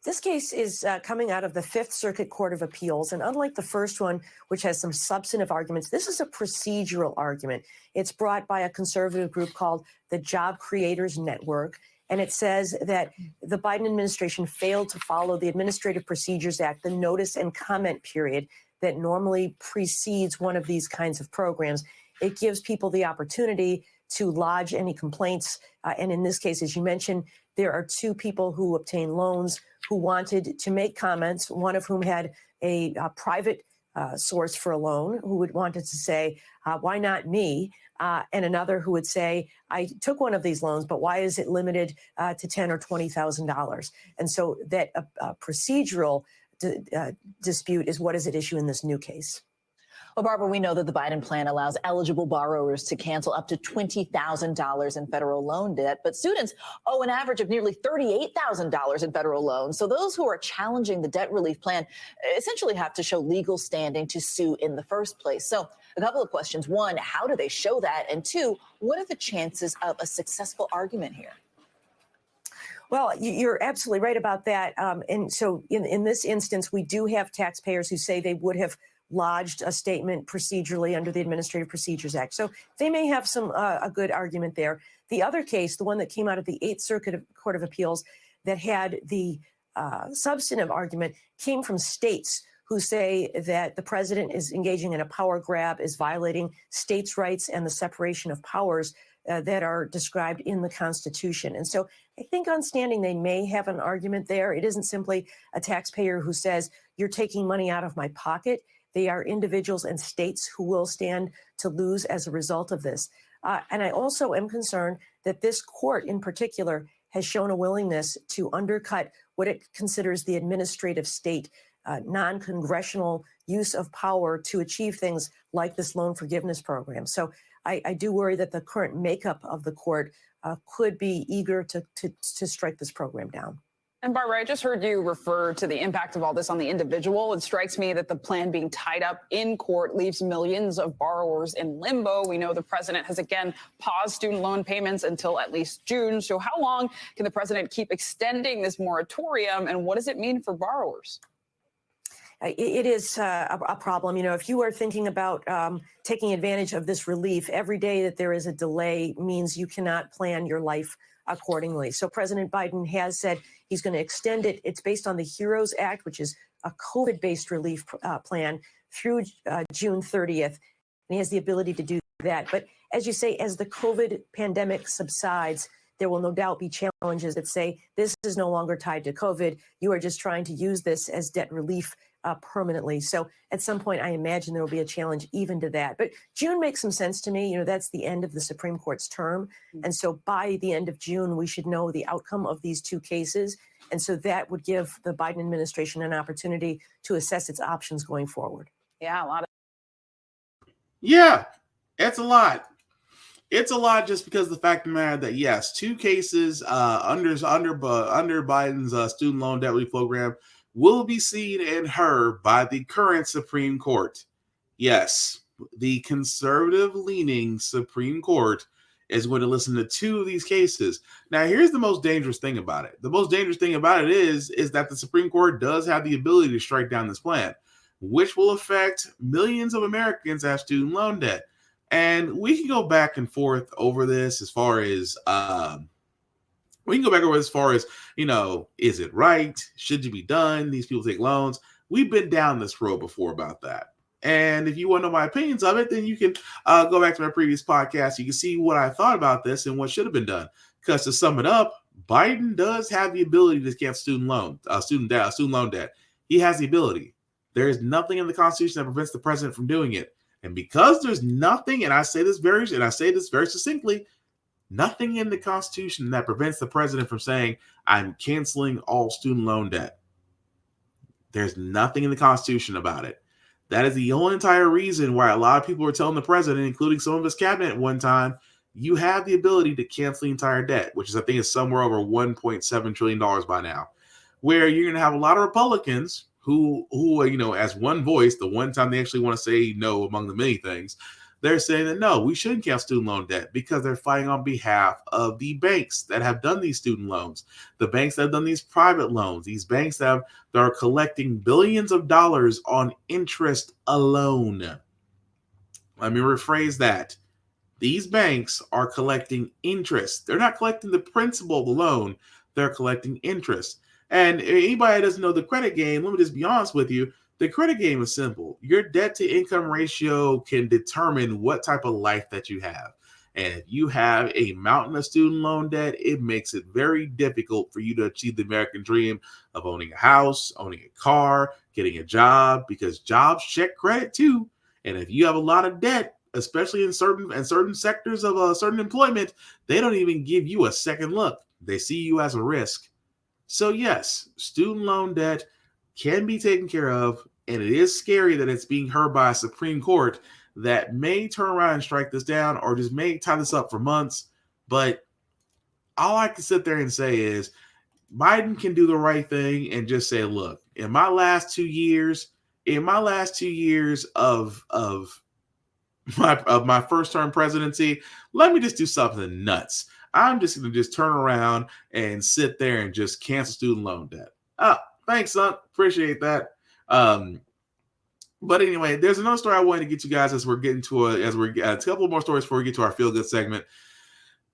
This case is coming out of the Fifth Circuit Court of Appeals, and unlike the first one, which has some substantive arguments, this is a procedural argument. It's brought by a conservative group called the Job Creators Network, and it says that the Biden administration failed to follow the Administrative Procedures Act, the notice and comment period that normally precedes one of these kinds of programs. It gives people the opportunity to lodge any complaints, and in this case, as you mentioned, there are two people who obtained loans who wanted to make comments, one of whom had a private source for a loan who wanted to say, why not me? And another who would say, I took one of these loans, but why is it limited to $10,000 or $20,000? And so that procedural dispute is what is at issue in this new case. Well, Barbara, we know that the Biden plan allows eligible borrowers to cancel up to $20,000 in federal loan debt, but students owe an average of nearly $38,000 in federal loans. So those who are challenging the debt relief plan essentially have to show legal standing to sue in the first place. So a couple of questions. One, how do they show that? And two, what are the chances of a successful argument here? Well, you're absolutely right about that. And so in this instance, we do have taxpayers who say they would have lodged a statement procedurally under the Administrative Procedures Act. So they may have a good argument there. The other case, the one that came out of the Eighth Circuit Court of Appeals that had the substantive argument, came from states who say that the president is engaging in a power grab, is violating states' rights and the separation of powers that are described in the Constitution. And so I think on standing, they may have an argument there. It isn't simply a taxpayer who says, you're taking money out of my pocket. They are individuals and states who will stand to lose as a result of this. And I also am concerned that this court in particular has shown a willingness to undercut what it considers the administrative state, non-congressional use of power to achieve things like this loan forgiveness program. So I do worry that the current makeup of the court could be eager to strike this program down. And Barbara, I just heard you refer to the impact of all this on the individual. It strikes me that the plan being tied up in court leaves millions of borrowers in limbo. We know the president has again paused student loan payments until at least June. So how long can the president keep extending this moratorium, and what does it mean for borrowers? It is a problem. You know, if you are thinking about taking advantage of this relief, every day that there is a delay means you cannot plan your life accordingly. So President Biden has said he's going to extend it. It's based on the HEROES Act, which is a COVID-based relief plan through June 30th. And he has the ability to do that. But as you say, as the COVID pandemic subsides, there will no doubt be challenges that say this is no longer tied to COVID. You are just trying to use this as debt relief permanently. So at some point, I imagine there will be a challenge even to that. But June makes some sense to me. That's the end of the Supreme Court's term. And so by the end of June, we should know the outcome of these two cases. And so that would give the Biden administration an opportunity to assess its options going forward. Yeah, a lot of. Yeah, it's a lot. It's a lot just because of the fact of the matter that, yes, two cases under Biden's student loan debt relief program will be seen and heard by the current Supreme Court. Yes, the conservative-leaning Supreme Court is going to listen to two of these cases. Now, here's the most dangerous thing about it. The most dangerous thing about it is that the Supreme Court does have the ability to strike down this plan, which will affect millions of Americans that have student loan debt. And we can go back and forth over this as far as, is it right? Should it be done? These people take loans. We've been down this road before about that. And if you want to know my opinions of it, then you can go back to my previous podcast. You can see what I thought about this and what should have been done. Because to sum it up, Biden does have the ability to cancel student loan debt. He has the ability. There is nothing in the Constitution that prevents the president from doing it. And because there's nothing, and I say this very succinctly, nothing in the Constitution that prevents the president from saying, I'm canceling all student loan debt. There's nothing in the Constitution about it. That is the only entire reason why a lot of people were telling the president, including some of his cabinet at one time, you have the ability to cancel the entire debt, which is, I think, is somewhere over $1.7 trillion by now, where you're going to have a lot of Republicans who, as one voice, the one time they actually want to say no among the many things, they're saying that, no, we shouldn't cancel student loan debt because they're fighting on behalf of the banks that have done these student loans, the banks that have done these private loans, these banks that are collecting billions of dollars on interest alone. Let me rephrase that. These banks are collecting interest. They're not collecting the principal of the loan. They're collecting interest. And anybody that doesn't know the credit game, let me just be honest with you. The credit game is simple. Your debt to income ratio can determine what type of life that you have. And if you have a mountain of student loan debt, it makes it very difficult for you to achieve the American dream of owning a house, owning a car, getting a job, because jobs check credit too. And if you have a lot of debt, especially in certain sectors of certain employment, they don't even give you a second look. They see you as a risk. So yes, student loan debt can be taken care of, and it is scary that it's being heard by a Supreme Court that may turn around and strike this down or just may tie this up for months. But all I can sit there and say is Biden can do the right thing and just say, look, in my last 2 years of my first term presidency, let me just do something nuts. I'm just going to just turn around and sit there and just cancel student loan debt. Oh, thanks, son. Appreciate that. But anyway, there's another story I wanted to get you guys as we're getting to a couple more stories before we get to our feel good segment.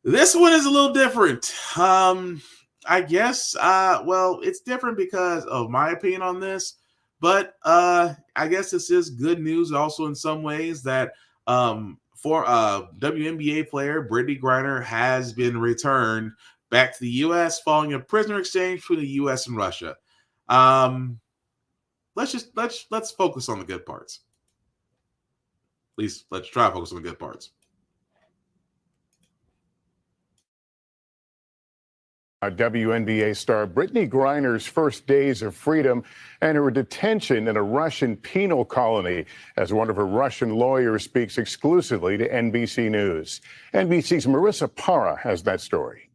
This one is a little different. I guess, it's different because of my opinion on this, but I guess this is good news also in some ways that for WNBA player Brittany Griner has been returned back to the U.S. following a prisoner exchange between the U.S. and Russia. Let's focus on the good parts. At least let's try to focus on the good parts. WNBA star Brittany Griner's first days of freedom and her detention in a Russian penal colony, as one of her Russian lawyers speaks exclusively to NBC News. NBC's Marissa Parra has that story.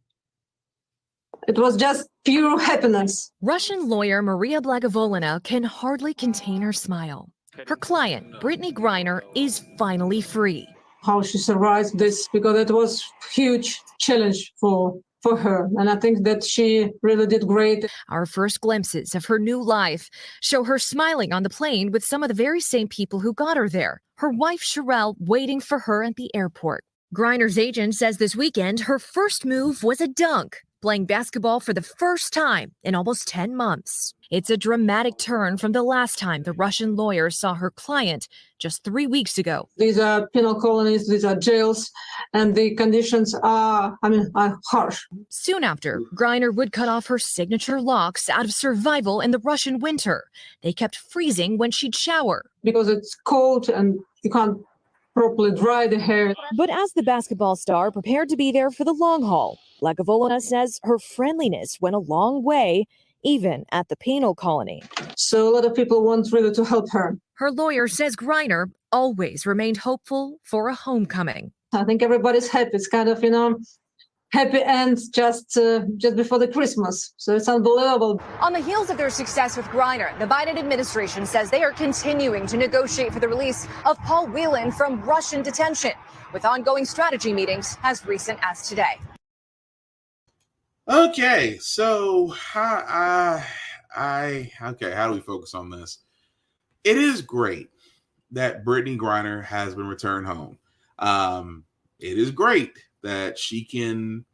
It was just pure happiness. Russian lawyer Maria Blagovolina can hardly contain her smile. Her client, Brittany Griner, is finally free. How she survived this, because it was a huge challenge for her. And I think that she really did great. Our first glimpses of her new life show her smiling on the plane with some of the very same people who got her there. Her wife, Sherelle, waiting for her at the airport. Griner's agent says this weekend her first move was a dunk, playing basketball for the first time in almost 10 months. It's a dramatic turn from the last time the Russian lawyer saw her client just 3 weeks ago. These are penal colonies, these are jails, and the conditions are harsh. Soon after, Griner would cut off her signature locks out of survival in the Russian winter. They kept freezing when she'd shower. Because it's cold and you can't properly dry the hair. But as the basketball star prepared to be there for the long haul, Lagavolina says her friendliness went a long way, even at the penal colony. So a lot of people want really to help her. Her lawyer says Griner always remained hopeful for a homecoming. I think everybody's happy. It's kind of, happy end just before the Christmas. So it's unbelievable. On the heels of their success with Griner, the Biden administration says they are continuing to negotiate for the release of Paul Whelan from Russian detention, with ongoing strategy meetings as recent as today. Okay, so how do we focus on this? It is great that Brittany Griner has been returned home. It is great that she can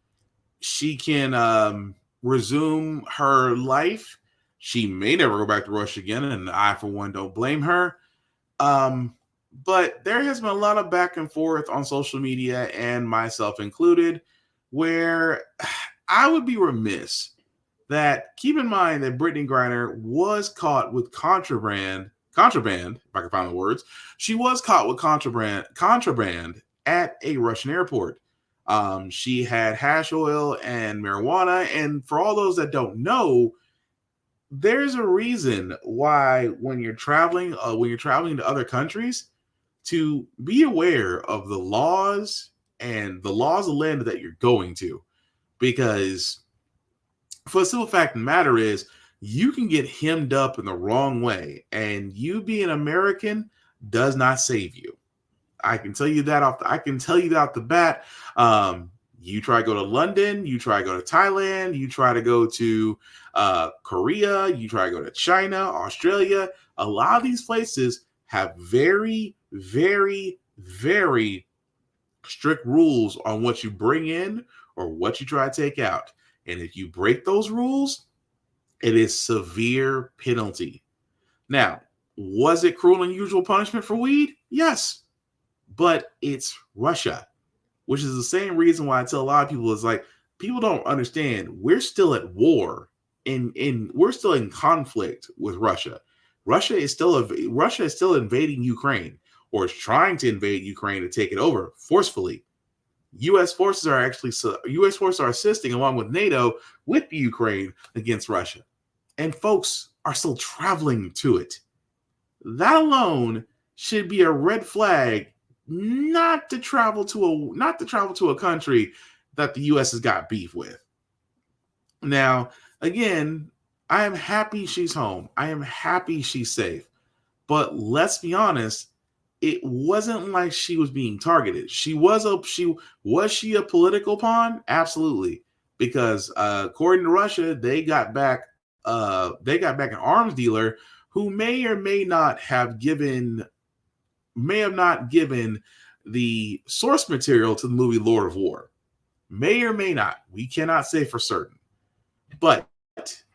resume her life. She may never go back to Russia again, and I, for one, don't blame her. But there has been a lot of back and forth on social media, and myself included, where I would be remiss that, keep in mind that Brittany Griner was caught with contraband, if I can find the words. She was caught with contraband at a Russian airport. She had hash oil and marijuana. And for all those that don't know, there's a reason why when you're traveling to other countries, to be aware of the laws and the laws of the land that you're going to. Because for the simple fact of the matter is, you can get hemmed up in the wrong way, and you being American does not save you. I can tell you that off the bat. You try to go to London, you try to go to Thailand, you try to go to Korea, you try to go to China, Australia. A lot of these places have very, very, very strict rules on what you bring in or what you try to take out. And if you break those rules, it is severe penalty. Now, was it cruel and unusual punishment for weed? Yes. But it's Russia, which is the same reason why I tell a lot of people, is like, people don't understand. We're still at war, we're still in conflict with Russia. Russia is still invading Ukraine, or is trying to invade Ukraine to take it over forcefully. U.S. forces are assisting along with NATO with the Ukraine against Russia, and folks are still traveling to it. That alone should be a red flag not to travel to a country that the U.S. has got beef with. Now, again, I am happy she's home. I am happy she's safe. But let's be honest, it wasn't like she was being targeted. Was she a political pawn? Absolutely. Because according to Russia, they got back an arms dealer who may or may not have given the source material to the movie Lord of War. May or may not. We cannot say for certain. But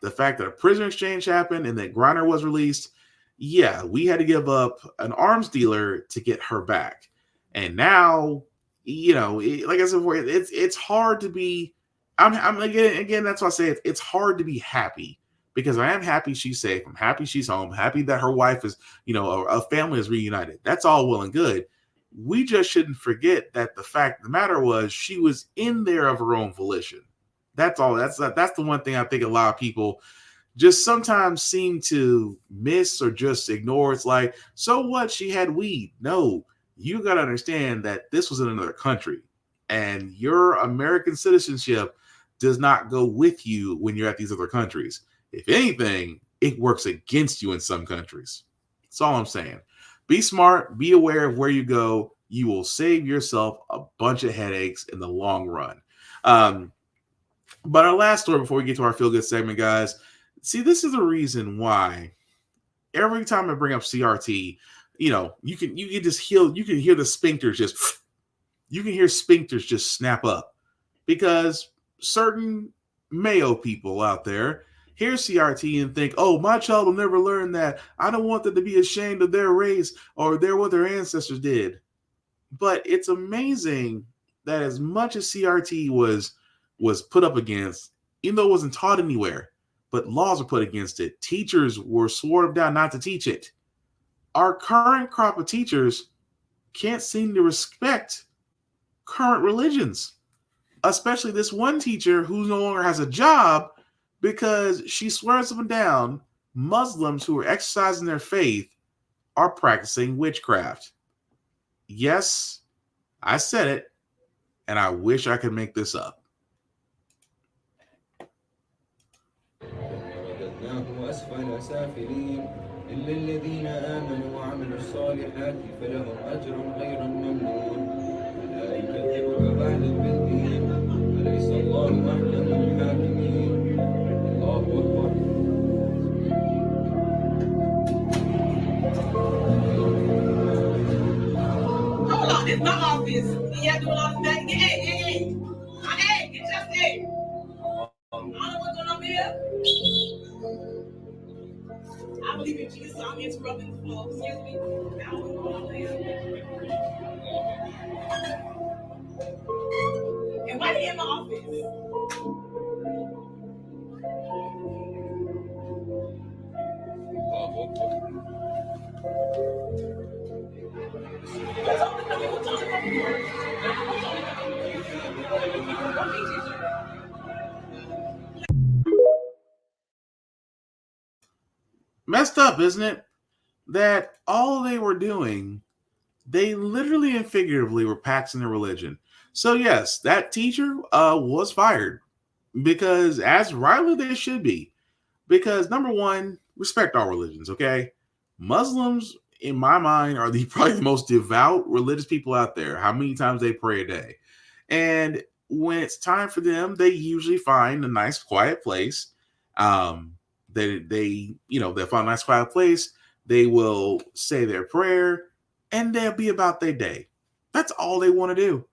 the fact that a prisoner exchange happened and that Griner was released, yeah, we had to give up an arms dealer to get her back. And now, like I said before, it's hard to be. I'm again. That's why I say it's hard to be happy, because I am happy she's safe. I'm happy she's home. Happy that her wife is, a family is reunited. That's all well and good. We just shouldn't forget that the fact of the matter was she was in there of her own volition. That's all. That's the one thing I think a lot of people just sometimes seem to miss or just ignore. It's like, so what? She had weed. No, you got to understand that this was in another country, and your American citizenship does not go with you when you're at these other countries. If anything, it works against you in some countries. That's all I'm saying. Be smart. Be aware of where you go. You will save yourself a bunch of headaches in the long run. But our last story before we get to our feel good segment, guys. See, this is the reason why every time I bring up CRT, you can hear the sphincters just snap up, because certain Mayo people out there hear CRT and think, oh, my child will never learn that. I don't want them to be ashamed of their race or what their ancestors did. But it's amazing that as much as CRT was put up against, even though it wasn't taught anywhere, but laws were put against it. Teachers were sworn down not to teach it. Our current crop of teachers can't seem to respect current religions, especially this one teacher who no longer has a job because she swears up and down Muslims who are exercising their faith are practicing witchcraft. Yes, I said it, and I wish I could make this up. أسفل سافلين إلا الذين آمنوا وعملوا الصالحات فلهم أجر غير ممنون لا يكذبك بعد بالدين أليس الله أحكم الحاكمين الله أكبر. Hold on, this is my office. You have to do all this thing. Hey, get your head. I don't know what's going on here. I believe in Jesus, so I'm interrupting the flow. Excuse me. I don't know what's going on here. And why are you in my office? Messed up, isn't it? That all they were doing, they literally and figuratively were practicing their religion. So yes, that teacher was fired because as rightly they should be. Because number one, respect all religions, okay? Muslims, in my mind, are probably the most devout religious people out there. How many times they pray a day? And when it's time for them, they usually find a nice quiet place. They'll find a nice quiet place. They will say their prayer and they'll be about their day. That's all they want to do.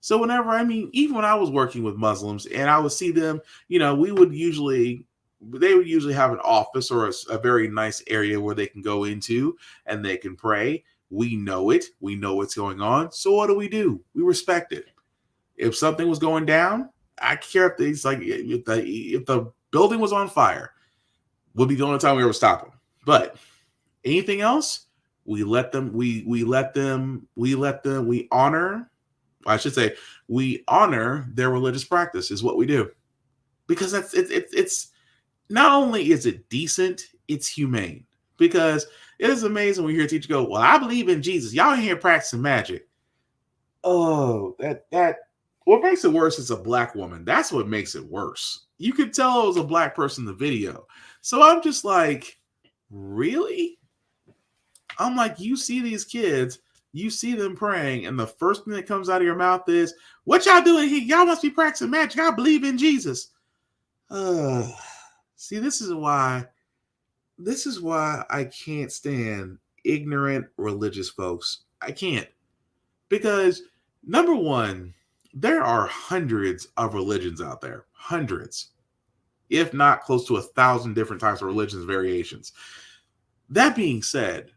So even when I was working with Muslims and I would see them, they would usually have an office or a very nice area where they can go into and they can pray. We know it. We know what's going on. So what do? We respect it. If something was going down, I care if the building was on fire, would be the only time we ever stop them. But anything else, we honor their religious practice is what we do. Because it's not only is it decent, it's humane. Because it is amazing when you hear a teacher go, well, I believe in Jesus. Y'all ain't here practicing magic. Oh, that what makes it worse is a black woman. That's what makes it worse. You could tell it was a black person in the video. So I'm just like, really? I'm like, you see these kids, you see them praying, and the first thing that comes out of your mouth is, what y'all doing here? Y'all must be practicing magic. I believe in Jesus. See, this is why I can't stand ignorant religious folks. I can't. Because, number one, there are hundreds of religions out there. Hundreds. If not close to 1,000 different types of religions variations. That being said,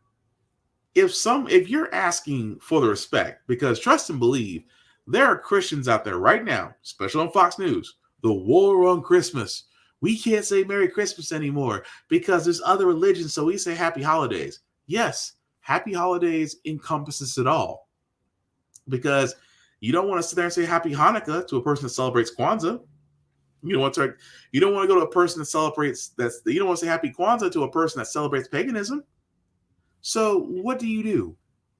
if you're asking for the respect, because trust and believe, there are Christians out there right now, especially on Fox News, the war on Christmas. We can't say Merry Christmas anymore because there's other religions, so we say Happy Holidays. Yes, Happy Holidays encompasses it all. Because you don't want to sit there and say Happy Hanukkah to a person that celebrates Kwanzaa. You don't want to go to a person that celebrates you don't want to say Happy Kwanzaa to a person that celebrates paganism. So what do?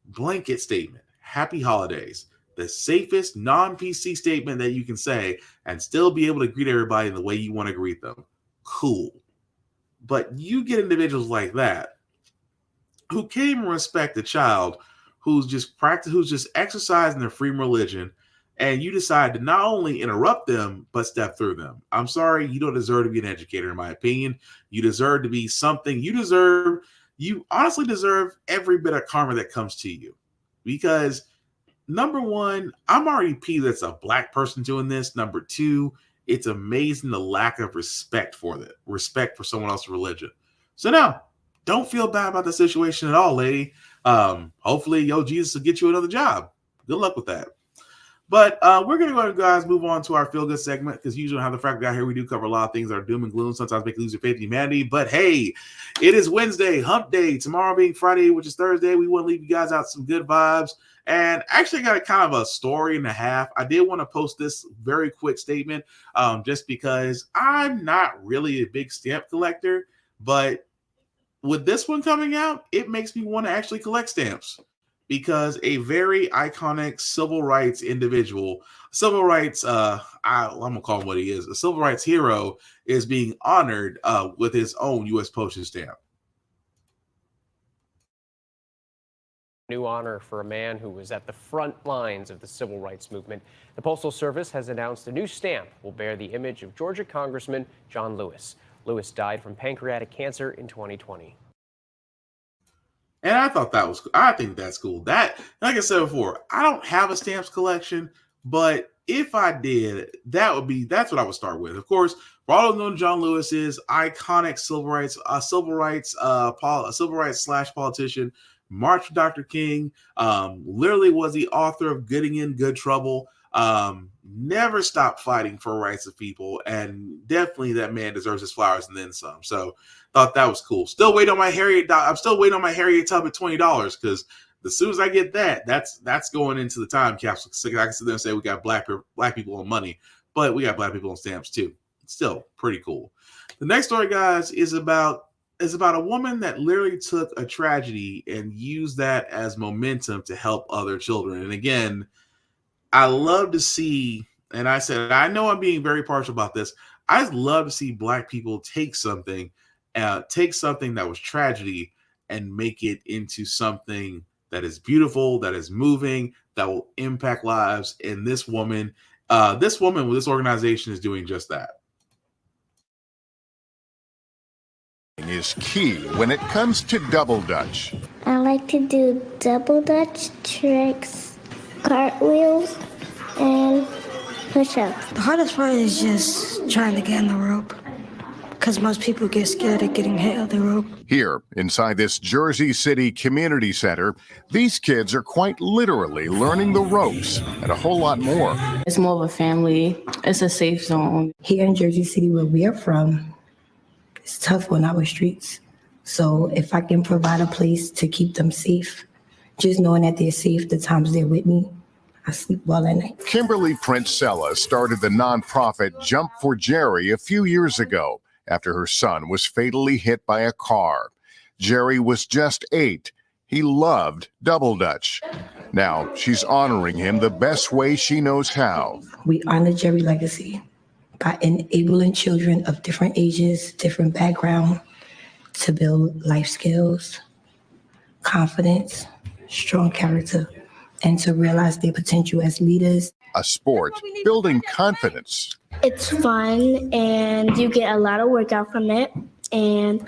Blanket statement. Happy Holidays. The safest non-PC statement that you can say and still be able to greet everybody in the way you want to greet them. Cool. But you get individuals like that who can't even respect a child who's just exercising their freedom religion, and you decide to not only interrupt them, but step through them. I'm sorry, you don't deserve to be an educator, in my opinion. You deserve to be something. You honestly deserve every bit of karma that comes to you. Because, number one, I'm already peeved that's a black person doing this. Number two, it's amazing the lack of respect for someone else's religion. So no, don't feel bad about the situation at all, lady. Hopefully, Jesus will get you another job. Good luck with that. But we're going to go, guys, move on to our feel-good segment, because usually on How the Frack Guy here, we do cover a lot of things that are doom and gloom, sometimes make you lose your faith in humanity. But hey, it is Wednesday, hump day. Tomorrow being Friday, which is Thursday, we want to leave you guys out some good vibes. And actually, I got a kind of a story and a half. I did want to post this very quick statement, just because I'm not really a big stamp collector, but with this one coming out, it makes me want to actually collect stamps, because a very iconic civil rights individual, civil rights, I'm gonna call him what he is, a civil rights hero, is being honored with his own U.S. postage stamp. New honor for a man who was at the front lines of the civil rights movement. The Postal Service has announced a new stamp will bear the image of Georgia Congressman John Lewis. Lewis died from pancreatic cancer in 2020. And I think that's cool. That, like I said before, I don't have a stamps collection, but if I did, that's what I would start with. Of course, for all of known, John Lewis is iconic civil rights / politician, marched for Dr. King, literally was the author of Getting in Good Trouble, never stopped fighting for rights of people, and definitely that man deserves his flowers and then some. So thought that was cool. Still waiting on my Harriet Tubman $20, because as soon as I get that's going into the time capsule. So I can sit there and say we got black people on money, but we got black people on stamps too. It's still pretty cool. The next story, guys, is about a woman that literally took a tragedy and used that as momentum to help other children. And again, I love to see, and I said, I know I'm being very partial about this, I just love to see black people take something that was tragedy and make it into something that is beautiful, that is moving, that will impact lives. And this woman with this organization is doing just that. Is key when it comes to double dutch. I like to do double dutch tricks, cartwheels, and push-ups. The hardest part is just trying to get in the rope, because most people get scared of getting hit on the rope. Here, inside this Jersey City community center, these kids are quite literally learning the ropes and a whole lot more. It's more of a family. It's a safe zone. Here in Jersey City, where we are from, it's tough on our streets. So if I can provide a place to keep them safe, just knowing that they're safe the times they're with me, I sleep well at night. Kimberly Princella started the nonprofit Jump for Jerry a few years ago after her son was fatally hit by a car. Jerry was just 8. He loved double dutch. Now she's honoring him the best way she knows how. We honor Jerry legacy by enabling children of different ages, different background, to build life skills, confidence, strong character, and to realize their potential as leaders. A sport building confidence. It's fun and you get a lot of workout from it, and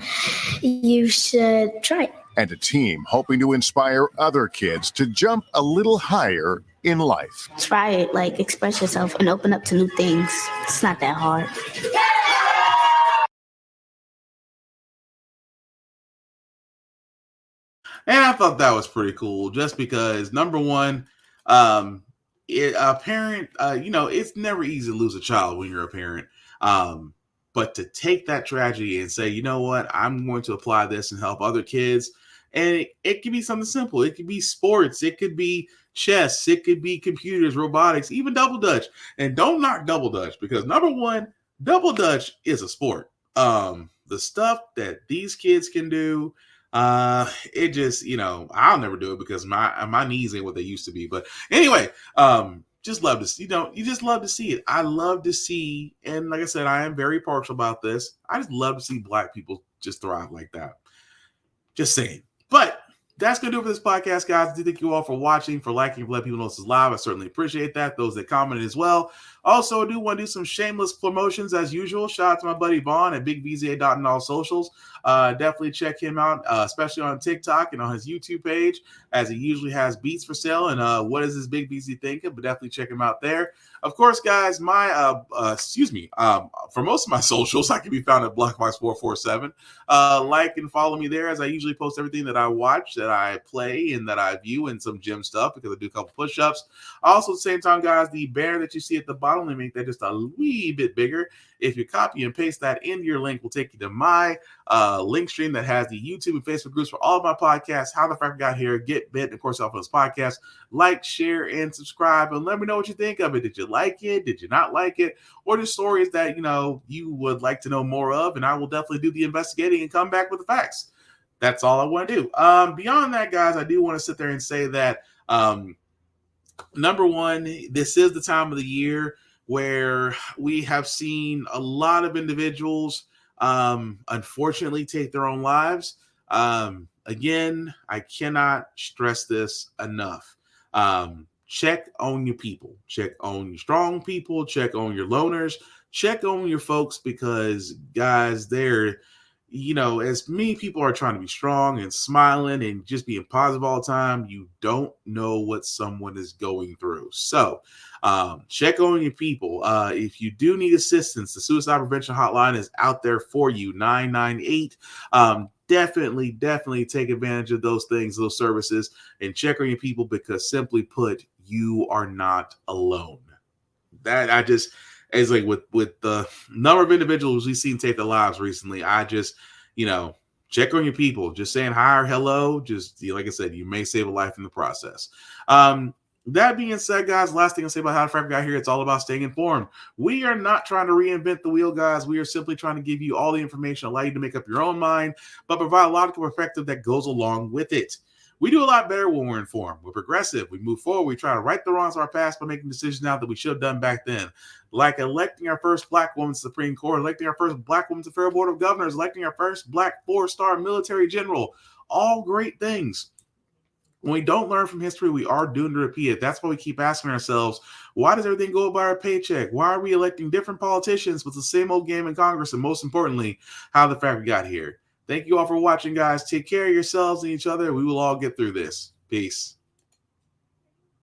you should try it. And a team hoping to inspire other kids to jump a little higher in life. Try it, like express yourself and open up to new things. It's not that hard. And I thought that was pretty cool, just because, number one, a parent, it's never easy to lose a child when you're a parent. But to take that tragedy and say, you know what, I'm going to apply this and help other kids. And it could be something simple. It could be sports. It could be chess. It could be computers, robotics, even double dutch. And don't knock double dutch, because number one, double dutch is a sport. The stuff that these kids can do, it just, I'll never do it because my knees ain't what they used to be. But anyway, just love to see, you just love to see it. I love to see, and like I said, I am very partial about this. I just love to see black people just thrive like that. Just saying. But that's going to do it for this podcast, guys. I do thank you all for watching, for liking, for letting people know this is live. I certainly appreciate that. Those that commented as well. Also, I do want to do some shameless promotions as usual. Shout out to my buddy Vaughn at BigVZA on all socials. Definitely check him out, especially on TikTok and on his YouTube page, as he usually has beats for sale. And what is this big beats he thinking? But definitely check him out there. Of course, guys, my for most of my socials, I can be found at BlockBox447. Like and follow me there, as I usually post everything that I watch, that I play, and that I view, and some gym stuff, because I do a couple push-ups. Also, at the same time, guys, the banner that you see at the bottom, let me make that just a wee bit bigger. If you copy and paste that into your link, will take you to my link stream that has the YouTube and Facebook groups for all of my podcasts, How the Frack Got Here, Get Bit, and of course, off of this podcast. Like, share, and subscribe, and let me know what you think of it. Did you like it? Did you not like it? Or just stories that you would like to know more of, and I will definitely do the investigating and come back with the facts. That's all I want to do. Beyond that, guys, I do want to sit there and say that number one, this is the time of the year where we have seen a lot of individuals unfortunately take their own lives. Again, I cannot stress this enough. Check on your people, check on your strong people, check on your loners, check on your folks, because guys, they're, as many people are trying to be strong and smiling and just being positive all the time, you don't know what someone is going through. So check on your people. If you do need assistance, the suicide prevention hotline is out there for you, 998. Definitely take advantage of those things, those services, and check on your people, because simply put, you are not alone. That it's like with the number of individuals we've seen take their lives recently, I just, check on your people. Just saying hi or hello, just like I said, you may save a life in the process. That being said, guys, last thing I'll say about How the Frack Got Here, it's all about staying informed. We are not trying to reinvent the wheel, guys. We are simply trying to give you all the information, allow you to make up your own mind, but provide a logical perspective that goes along with it. We do a lot better when we're informed. We're progressive. We move forward. We try to right the wrongs of our past by making decisions now that we should have done back then. Like electing our first Black woman to the Supreme Court, electing our first Black woman to the Federal Board of Governors, electing our first Black 4-star military general. All great things. When we don't learn from history, we are doomed to repeat it. That's why we keep asking ourselves, why does everything go by our paycheck? Why are we electing different politicians with the same old game in Congress? And most importantly, how the Frack Got Here. Thank you all for watching, guys. Take care of yourselves and each other. We will all get through this. Peace.